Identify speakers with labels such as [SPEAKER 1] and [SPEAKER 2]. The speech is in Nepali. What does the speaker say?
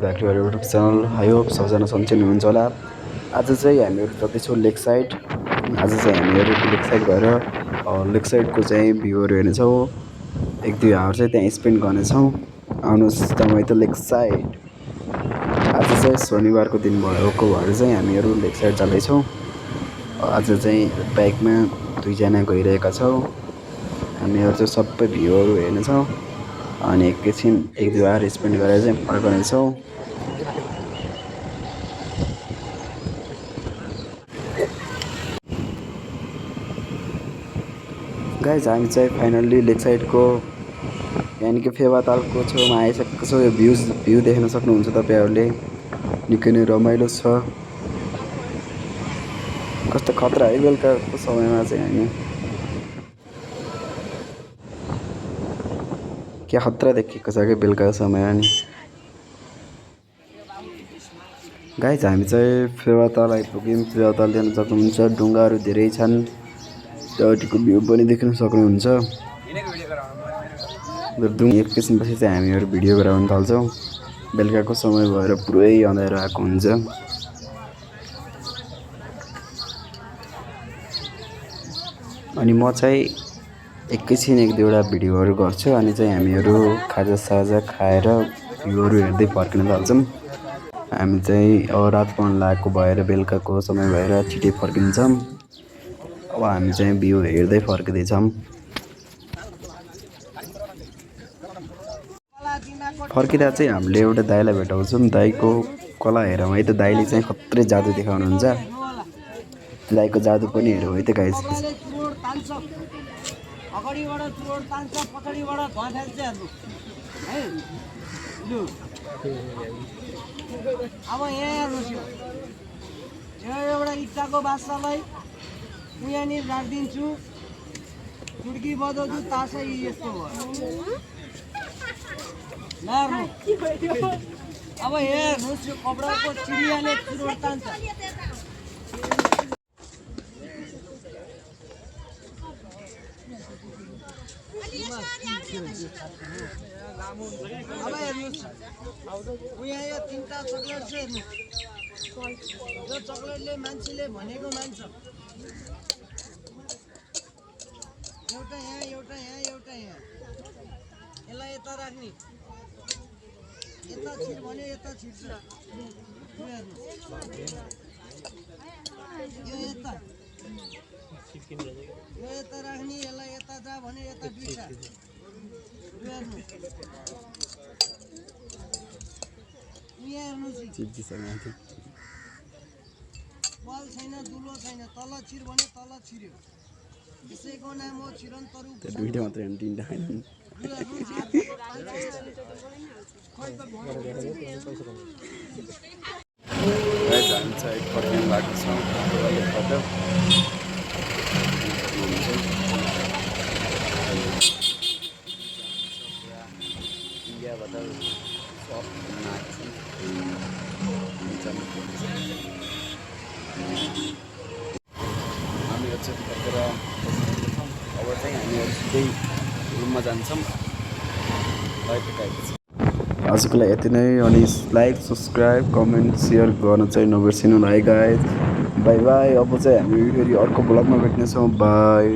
[SPEAKER 1] Back to YouTube channel. I hope सबजना सन्चै हुनुहुन्छ होला। आज चाहिँ हामीहरू जाँदैछौँ लेक साइड। आज चाहिँ हामीहरू लेक साइड गएर लेक साइडको चाहिँ भ्यूहरू हेर्नेछौँ। 1-2 आवर चाहिँ त्यहाँ स्पेन्ड गर्नेछौँ। आउनुहोस् तपाईँ त लेक साइड। आज चाहिँ शनिबारको दिन भएको भएर चाहिँ हामीहरू लेक साइड जाँदैछौँ। आज चाहिँ बाइकमा 2 जना गइरहेका छौँ। हामीहरू चाहिँ सबै भ्यूहरू हेर्नेछौँ अनि एकैछिन 1-2 आवर स्पेन्ड गरेर चाहिँ फर्कनेछौँ। गाइज हामी चाहिँ फाइनल्ली लेक साइडको यानि कि फेवातालको छेउमा आइसकेको छौँ। यो भ्यू देख्न सक्नुहुन्छ तपाईँहरूले। निकै नै रमाइलो छ। कस्तो खतरा है बेलुकाको समयमा चाहिँ हामी क्या खतरा देखेको छ क्या बेलुकाको समयमा नि। गाइज हामी चाहिँ फेवाताल आइपुग्यौँ। फेवाताल देख्न सक्नुहुन्छ ढुङ्गाहरू धेरै छन्। त्यहाँपट्टिको भ्यू पनि देख्न सक्नुहुन्छ। एकैछिनपछि चाहिँ हामीहरू भिडियो गराउन थाल्छौँ। बेलुकाको समय भएर पुरै अँध्यारो आएको हुन्छ। अनि म चाहिँ एकैछिन 1-2वटा भिडियोहरू गर्छु अनि चाहिँ हामीहरू खाजासाजा खाएर भ्यूहरू हेर्दै फर्किन थाल्छौँ। हामी चाहिँ रात पर्न लागेको भएर बेलुकाको समय भएर छिटै फर्किन्छौँ। अब हामी चाहिँ भ्यू हेर्दै फर्किँदैछौँ। फर्किँदा चाहिँ हामीले एउटा दाइलाई भेटाउँछौँ। दाइको कला हेरौँ है त। दाइले चाहिँ खत्रै जादु देखाउनुहुन्छ। दाइको जादु पनि हेरौँ है त गाइस।
[SPEAKER 2] अगाडिबाट चुरोड तान्छ, पछाडिबाट धुवा फ्याल्छ हेर्नु है। लु अब यहाँ हेर्नुहोस्, यो एउटा इट्टाको बासालाई म यहाँनिर राखिदिन्छु। चुड्की बजाउँछु तासै यस्तो भयो। हेर्नु अब हेर्नुहोस्, यो कपडाको चिडियाले चुरोड तान्छ। अब हेर्नुहोस्, यहाँ यो 3टा चक्लेट छ हेर्नु। यो चक्लेटले मान्छेले भनेको मान्छ। एउटा यहाँ, एउटा यहाँ, एउटा यहाँ। यसलाई यता राख्ने, यता छिर भने यता छिर्छ। हेर्नु यो यता, यो यता राख्ने, यसलाई यता जा भने यता बिर्छ। हेर्नु बल छैन, दुलो छैन। तल छिर भने तल छिर्यो। यसैको नाम हो छिरन्तरु।
[SPEAKER 1] दुईटा मात्रै हैन, 3टा हैन। हामी चाहिँ फर्किन लागेको छौँ। इन्डियाबाट सब घुम्न आएको छौँ। हामीहरू चाहिँ फर्केर अब चाहिँ हामीहरू सिधै रुममा जान्छौँ। आजको लागि यति नै। अनि लाइक, सब्सक्राइब, कमेन्ट, सेयर गर्न चाहिँ नबिर्सिनु है गाइज। By by. अब चाहिँ हामी फेरि अर्को ब्लगमा भेट्नेछौँ। बाई।